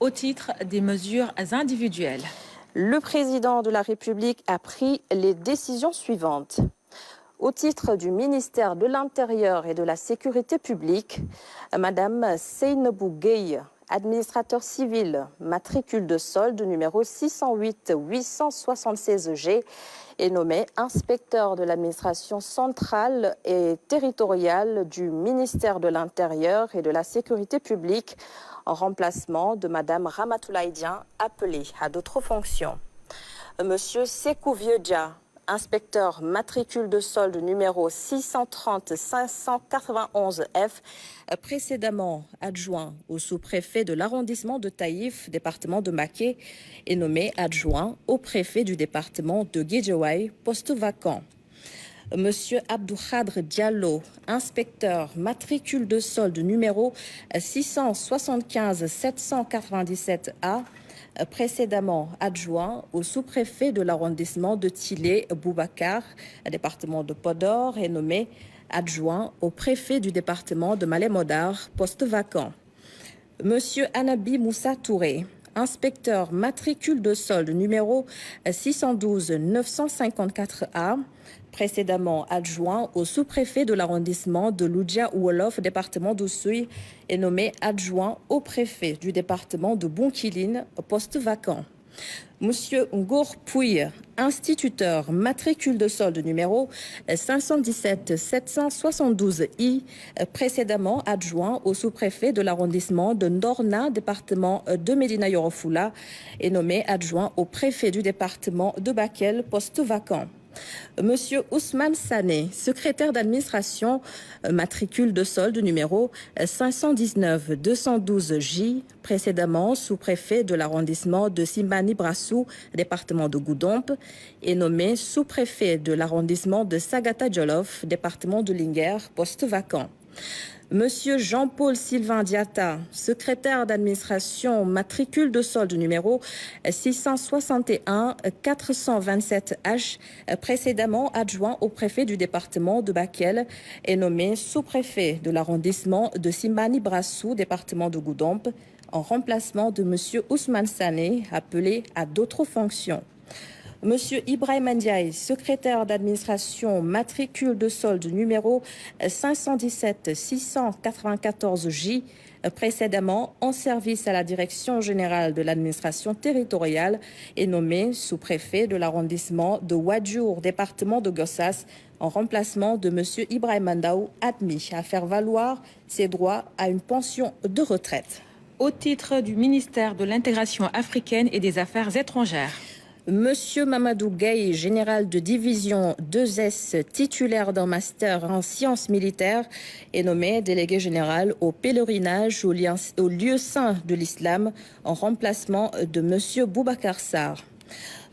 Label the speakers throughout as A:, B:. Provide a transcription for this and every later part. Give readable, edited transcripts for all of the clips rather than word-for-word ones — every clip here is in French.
A: au titre des mesures individuelles.
B: Le président de la République a pris les décisions suivantes. Au titre du ministère de l'Intérieur et de la Sécurité publique, Madame Seynabou Gueye, administrateur civil, matricule de solde numéro 608-876G, est nommée inspecteur de l'administration centrale et territoriale du ministère de l'Intérieur et de la Sécurité publique en remplacement de Madame Ramatoulaye Dieng, appelée à d'autres fonctions. Monsieur Sékou Vieux-Dia, inspecteur matricule de solde numéro 630-591F, précédemment adjoint au sous-préfet de l'arrondissement de Taïf, département de Maké, est nommé adjoint au préfet du département de Guédiawaye, poste vacant. Monsieur Abdoukhadre Diallo, inspecteur matricule de solde numéro 675-797A, précédemment adjoint au sous-préfet de l'arrondissement de Tilé, Boubacar, département de Podor, est nommé adjoint au préfet du département de Malem-Hodar, poste vacant. Monsieur Anabi Moussa Touré, inspecteur matricule de solde numéro 612-954A, précédemment adjoint au sous-préfet de l'arrondissement de Loudia-Wolof, département d'Oussouye, est nommé adjoint au préfet du département de Bounkiling, poste vacant. Monsieur Ngour Pouy, instituteur matricule de solde numéro 517-772I, précédemment adjoint au sous-préfet de l'arrondissement de Ndorna, département de Médina Yoro Fula, est nommé adjoint au préfet du département de Bakel, poste vacant. Monsieur Ousmane Sané, secrétaire d'administration, matricule de solde numéro 519-212J, précédemment sous-préfet de l'arrondissement de Simbani-Brassou, département de Goudomp, est nommé sous-préfet de l'arrondissement de Sagata-Djolof, département de Linguère, poste vacant. Monsieur Jean-Paul Sylvain Diatta, secrétaire d'administration, matricule de solde numéro 661-427H, précédemment adjoint au préfet du département de Bakel, est nommé sous-préfet de l'arrondissement de Simbani-Brassou, département de Goudomp, en remplacement de monsieur Ousmane Sané, appelé à d'autres fonctions. Monsieur Ibrahim Ndiaye, secrétaire d'administration, matricule de solde numéro 517-694J, précédemment en service à la Direction générale de l'administration territoriale, est nommé sous-préfet de l'arrondissement de Ouadjour, département de Gossas, en remplacement de monsieur Ibrahim Mandaou, admis à faire valoir ses droits à une pension de retraite.
A: Au titre du ministère de l'Intégration africaine et des Affaires étrangères,
B: Monsieur Mamadou Gueye, général de division 2S, titulaire d'un master en sciences militaires, est nommé délégué général au pèlerinage au lieu saint de l'islam en remplacement de monsieur Boubacar Sarr.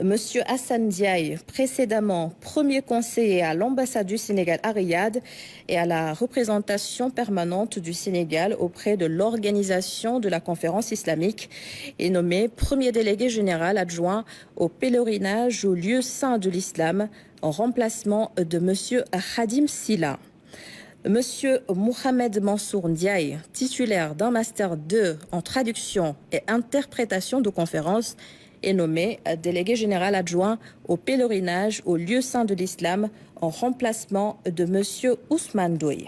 B: Monsieur Hassan Diaye, précédemment premier conseiller à l'ambassade du Sénégal à Riyad et à la représentation permanente du Sénégal auprès de l'organisation de la conférence islamique, est nommé premier délégué général adjoint au pèlerinage au lieu saint de l'islam en remplacement de monsieur Khadim Silla. Monsieur Mohamed Mansour Ndiaye, titulaire d'un master 2 en traduction et interprétation de conférences, est nommé délégué général adjoint au pèlerinage au lieu saint de l'islam en remplacement de monsieur Ousmane Douy.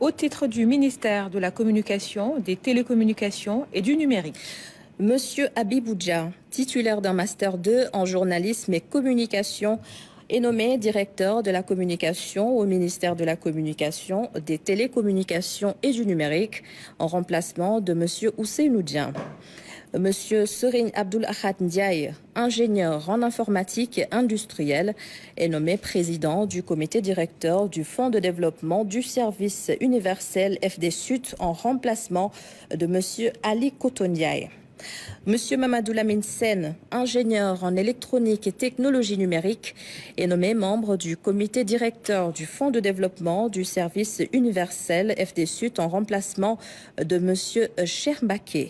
A: Au titre du ministère de la Communication, des Télécommunications et du Numérique,
B: monsieur Habiboudia, titulaire d'un master 2 en journalisme et communication, est nommé directeur de la communication au ministère de la Communication, des Télécommunications et du Numérique en remplacement de monsieur Ousseynou Dieng. Monsieur Serigne Abdoul Ahad Ndiaye, ingénieur en informatique et industriel, est nommé président du comité directeur du Fonds de développement du service universel FD Sud en remplacement de monsieur Ali Kotondiaye. Monsieur Mamadou Lamine Sen, ingénieur en électronique et technologie numérique, est nommé membre du comité directeur du Fonds de développement du service universel FD Sud en remplacement de monsieur Cherbaké.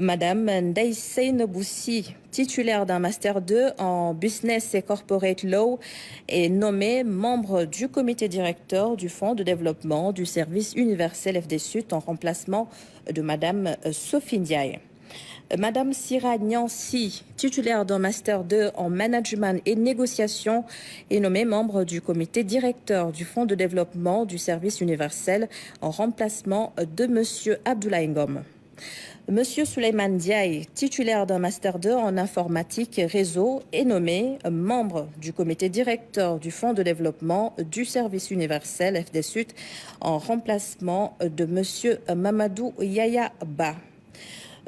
B: Madame Ndeye Seyneboussi, titulaire d'un Master 2 en Business et Corporate Law, est nommée membre du comité directeur du Fonds de développement du service universel FD Sud en remplacement de Madame Sophie Ndiaye. Madame Sira Nyansi, titulaire d'un Master 2 en Management et Négociation, est nommée membre du comité directeur du Fonds de développement du service universel en remplacement de Monsieur Abdoulaye Ngom. Monsieur Souleymane Diaye, titulaire d'un Master 2 en informatique et réseau, est nommé membre du comité directeur du Fonds de développement du service universel FDSUT en remplacement de Monsieur Mamadou Yaya Ba.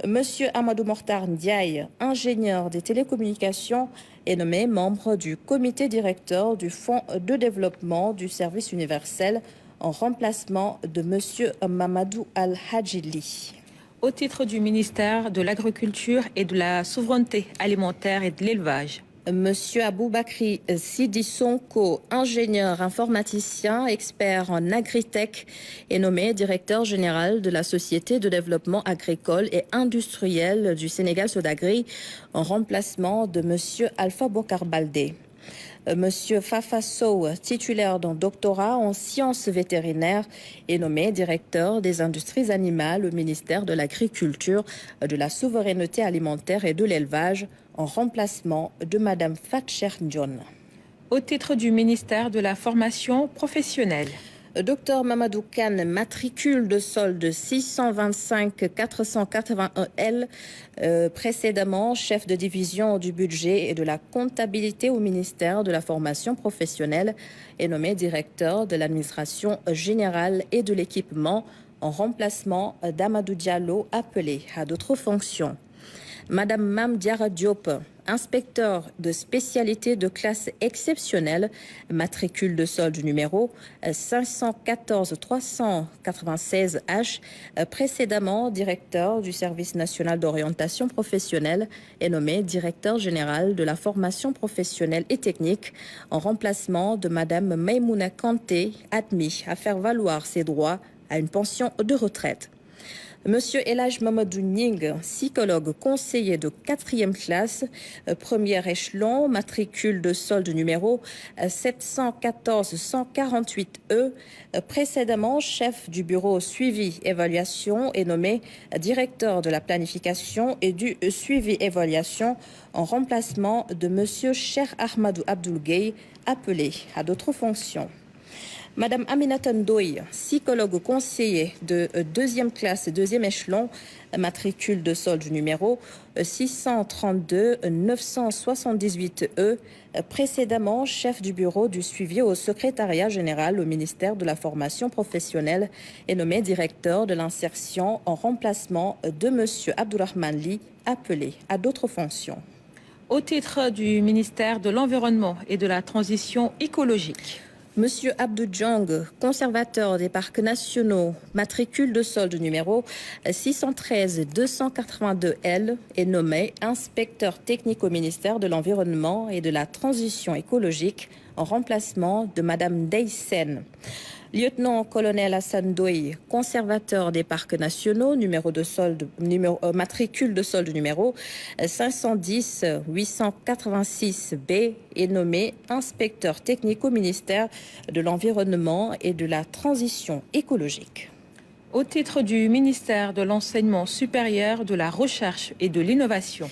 B: Monsieur Amadou Mortar Ndiaye, ingénieur des télécommunications, est nommé membre du comité directeur du Fonds de développement du service universel en remplacement de Monsieur Mamadou Al-Hadjili.
A: Au titre du ministère de l'Agriculture et de la Souveraineté alimentaire et de l'élevage.
B: Monsieur Aboubakri Sidi Sonko, ingénieur informaticien, expert en agritech, est nommé directeur général de la Société de développement agricole et industriel du Sénégal Sodagri en remplacement de Monsieur Alpha Bokar Baldé. Monsieur Fafa Sow, titulaire d'un doctorat en sciences vétérinaires, est nommé directeur des industries animales au ministère de l'Agriculture, de la Souveraineté alimentaire et de l'élevage en remplacement de Madame Fatcher Ndion.
A: Au titre du ministère de la Formation professionnelle.
B: Docteur Mamadou Kane, matricule de solde 625 481L, précédemment chef de division du budget et de la comptabilité au ministère de la formation professionnelle, est nommé directeur de l'administration générale et de l'équipement en remplacement d'Amadou Diallo, appelé à d'autres fonctions. Madame Mam Diara Diop, inspecteur de spécialité de classe exceptionnelle, matricule de solde numéro 514 396H, précédemment directeur du service national d'orientation professionnelle, est nommé directeur général de la formation professionnelle et technique en remplacement de Madame Maïmouna Kanté, admis à faire valoir ses droits à une pension de retraite. Monsieur Elhaj Mamadou Ning, psychologue conseiller de 4e classe, premier échelon, matricule de solde numéro 714-148E, précédemment chef du bureau suivi-évaluation, est nommé directeur de la planification et du suivi-évaluation en remplacement de Monsieur Cheikh Ahmadou Abdoul Gueye, appelé à d'autres fonctions. Madame Aminata Ndoye, psychologue conseiller de 2e classe et 2e échelon, matricule de solde numéro 632-978E, précédemment chef du bureau du suivi au secrétariat général au ministère de la formation professionnelle, est nommé directeur de l'insertion en remplacement de Monsieur Abdourahmane Ly, appelé à d'autres fonctions.
A: Au titre du ministère de l'Environnement et de la Transition écologique.
B: Monsieur Abdou Djong, conservateur des parcs nationaux, matricule de solde numéro 613-282L, est nommé inspecteur technique au ministère de l'Environnement et de la Transition écologique en remplacement de Madame Deysen. Lieutenant-colonel Hassan Doye, conservateur des parcs nationaux, matricule de solde numéro 510-886B, est nommé inspecteur technique au ministère de l'Environnement et de la Transition écologique.
A: Au titre du ministère de l'Enseignement supérieur, de la Recherche et de l'Innovation.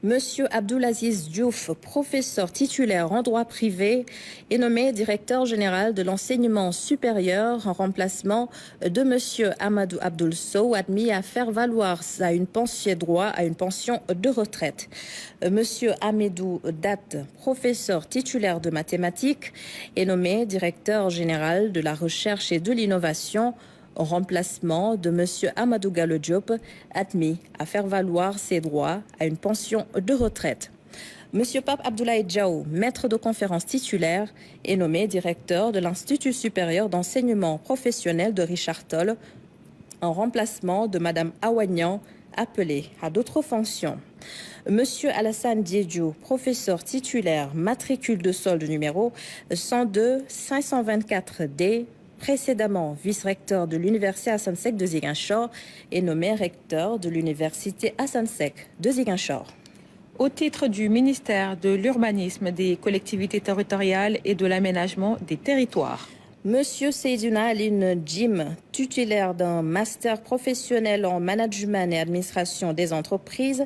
B: Monsieur Abdoulaziz Diouf, professeur titulaire en droit privé, est nommé directeur général de l'enseignement supérieur en remplacement de Monsieur Amadou Abdoul Sow, admis à faire valoir droit à une pension de retraite. Monsieur Amedou Dat, professeur titulaire de mathématiques, est nommé directeur général de la recherche et de l'innovation en remplacement de Monsieur Amadou Gallo Diop, admis à faire valoir ses droits à une pension de retraite. Monsieur Pape Abdoulaye Diaw, maître de conférence titulaire, est nommé directeur de l'Institut supérieur d'enseignement professionnel de Richard Toll, en remplacement de Madame Awagnan, appelée à d'autres fonctions. Monsieur Alassane Diédiou, professeur titulaire, matricule de solde numéro 102-524D, précédemment vice-recteur de l'Université Hassan Sek de Ziguinchor, est nommé recteur de l'Université Hassan Sek de Ziguinchor.
A: Au titre du ministère de l'Urbanisme, des collectivités territoriales et de l'aménagement des territoires.
B: Monsieur Seydina Aline Jim, titulaire d'un master professionnel en management et administration des entreprises,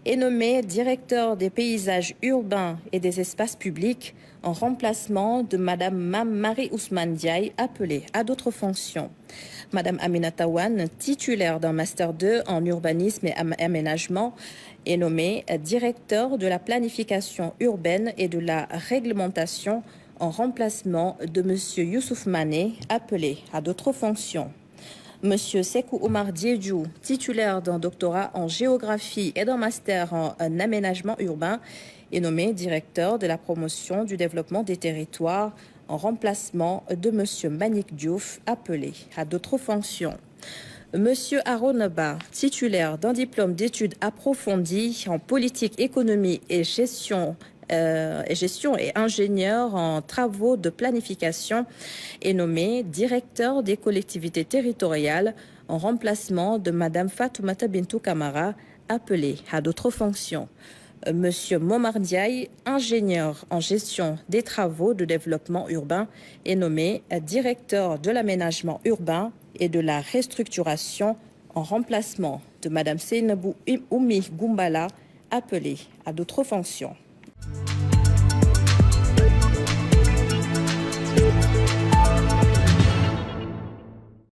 B: est nommé directeur des paysages urbains et des espaces publics en remplacement de Madame Marie Ousmane Diaye, appelée à d'autres fonctions. Madame Aminata Wan, titulaire d'un master 2 en urbanisme et aménagement, est nommée directeur de la planification urbaine et de la réglementation en remplacement de Monsieur Youssouf Mané, appelé à d'autres fonctions. Monsieur Sekou Omar Diédhiou, titulaire d'un doctorat en géographie et d'un master en aménagement urbain, est nommé directeur de la promotion du développement des territoires en remplacement de Monsieur Manik Diouf, appelé à d'autres fonctions. Monsieur Haroun Ba, titulaire d'un diplôme d'études approfondies en politique, économie et gestion et ingénieur en travaux de planification, est nommé directeur des collectivités territoriales en remplacement de Madame Fatoumata Bintou Kamara, appelée à d'autres fonctions. Monsieur Momar Diaye, ingénieur en gestion des travaux de développement urbain, est nommé directeur de l'aménagement urbain et de la restructuration en remplacement de Madame Seynabou Oumi Goumbala, appelée à d'autres fonctions.